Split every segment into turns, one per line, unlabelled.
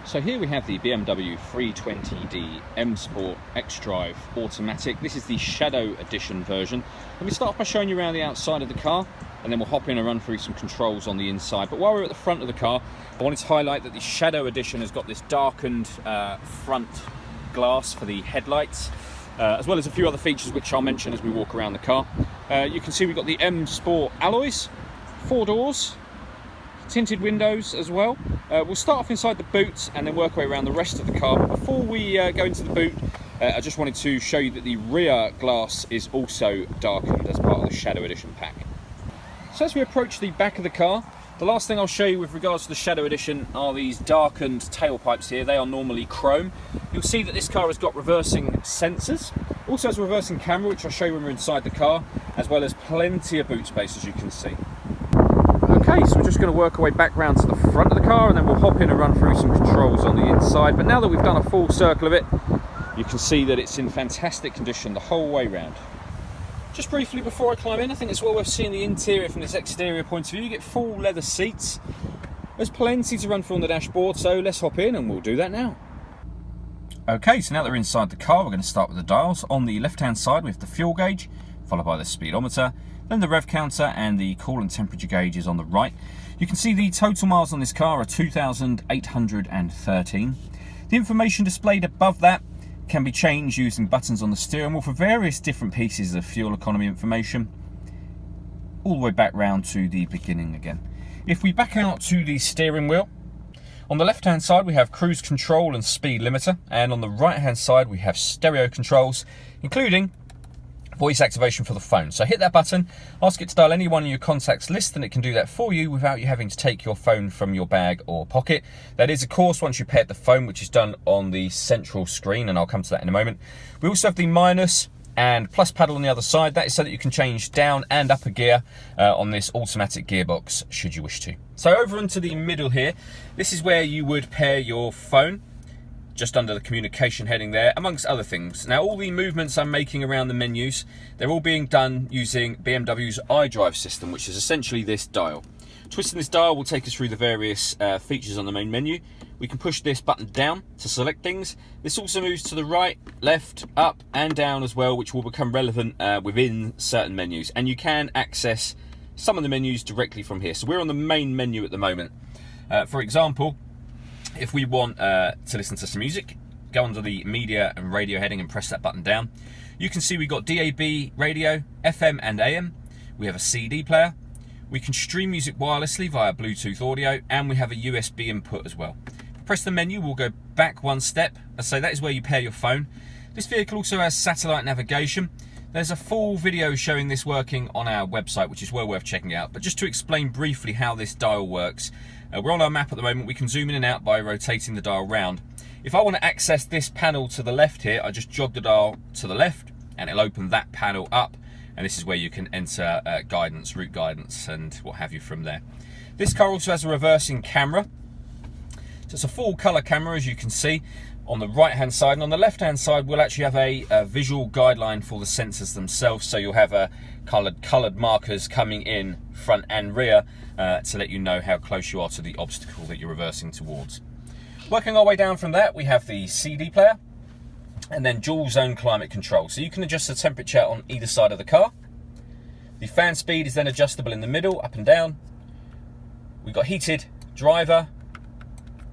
So here we have the BMW 320d M Sport X-Drive Automatic. This is the Shadow Edition version. Let me start off by showing you around the outside of the car, and then we'll hop in and run through some controls on the inside. But while we're at the front of the car, I wanted to highlight that the Shadow Edition has got this darkened front glass for the headlights, as well as a few other features which I'll mention as we walk around the car. You can see we've got the M Sport alloys, 4 doors, tinted windows as well. We'll start off inside the boot and then work our way around the rest of the car. But before we go into the boot, I just wanted to show you that the rear glass is also darkened as part of the Shadow Edition pack. So as we approach the back of the car, the last thing I'll show you with regards to the Shadow Edition are these darkened tailpipes here. They are normally chrome. You'll see that this car has got reversing sensors. Also has a reversing camera, which I'll show you when we're inside the car, as well as plenty of boot space, as you can see. Okay, so we're just going to work our way back round to the front of the car, and then we'll hop in and run through some controls on the inside. But now that we've done a full circle of it, you can see that it's in fantastic condition the whole way round. Just briefly before I climb in, I think it's well worth seeing the interior from this exterior point of view. You get full leather seats. There's plenty to run through on the dashboard, so let's hop in and we'll do that now. Okay, so now that we're inside the car, we're going to start with the dials. On the left-hand side, we have the fuel gauge, followed by the speedometer, then the rev counter and the coolant temperature gauge is on the right. You can see the total miles on this car are 2,813. The information displayed above that can be changed using buttons on the steering wheel for various different pieces of fuel economy information, all the way back round to the beginning again. If we back out to the steering wheel, on the left hand side we have cruise control and speed limiter, and on the right hand side we have stereo controls, including voice activation for the phone. So hit that button, ask it to dial any one of your contacts list, and it can do that for you without you having to take your phone from your bag or pocket. That is, of course, once you paired the phone, which is done on the central screen, and I'll come to that in a moment. We also have the minus and plus paddle on the other side. That is so that you can change down and up a gear on this automatic gearbox, should you wish to. So over into the middle here, this is where you would pair your phone, just under the communication heading there, amongst other things. Now, all the movements I'm making around the menus, they're all being done using BMW's iDrive system, which is essentially this dial. Twisting this dial will take us through the various features on the main menu. We can push this button down to select things. This also moves to the right, left, up and down as well, which will become relevant within certain menus. And you can access some of the menus directly from here. So we're on the main menu at the moment. For example, if we want to listen to some music, go under the media and radio heading and press that button down. You can see we've got DAB radio, FM and AM. We have a CD player. We can stream music wirelessly via Bluetooth audio, and we have a USB input as well. Press the menu, we'll go back one step. So that is where you pair your phone. This vehicle also has satellite navigation. There's a full video showing this working on our website, which is well worth checking out. But just to explain briefly how this dial works, we're on our map at the moment. We can zoom in and out by rotating the dial round. If I want to access this panel to the left here, I just jog the dial to the left and it'll open that panel up. And this is where you can enter guidance, route guidance and what have you from there. This car also has a reversing camera. So it's a full colour camera, as you can see, on the right hand side. And on the left hand side, we'll actually have a visual guideline for the sensors themselves. So you'll have coloured markers coming in front and rear to let you know how close you are to the obstacle that you're reversing towards. Working our way down from that, we have the CD player and then dual zone climate control. So you can adjust the temperature on either side of the car. The fan speed is then adjustable in the middle, up and down. We've got heated driver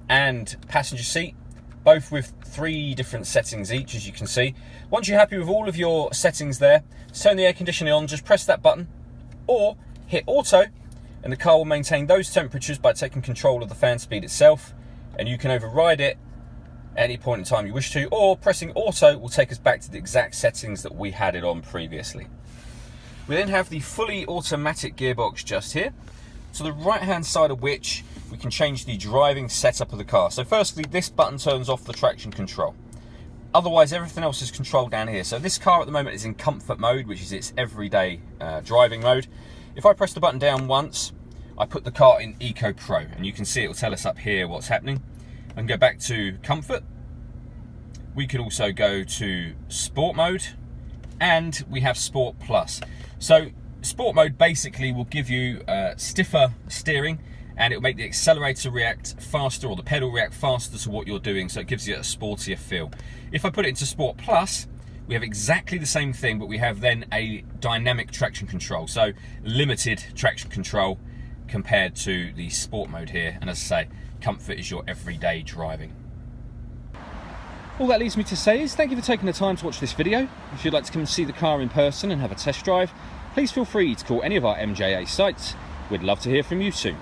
and passenger seat, both with 3 different settings each, as you can see. Once you're happy with all of your settings there, turn the air conditioning on, just press that button, or hit auto, and the car will maintain those temperatures by taking control of the fan speed itself, and you can override it at any point in time you wish to, or pressing auto will take us back to the exact settings that we had it on previously. We then have the fully automatic gearbox just here, to the right hand side of which we can change the driving setup of the car. So firstly, this button turns off the traction control. Otherwise, everything else is controlled down here. So this car at the moment is in comfort mode, which is its everyday driving mode. If I press the button down once, I put the car in Eco Pro, and you can see it will tell us up here what's happening. I can go back to comfort. We can also go to sport mode, and we have Sport Plus. So sport mode basically will give you stiffer steering and it'll make the accelerator react faster, or the pedal react faster to what you're doing, so it gives you a sportier feel. If I put it into Sport Plus, we have exactly the same thing, but we have then a dynamic traction control, so limited traction control compared to the sport mode here. And as I say, comfort is your everyday driving. All that leaves me to say is thank you for taking the time to watch this video. If you'd like to come and see the car in person and have a test drive, please feel free to call any of our MJA sites. We'd love to hear from you soon.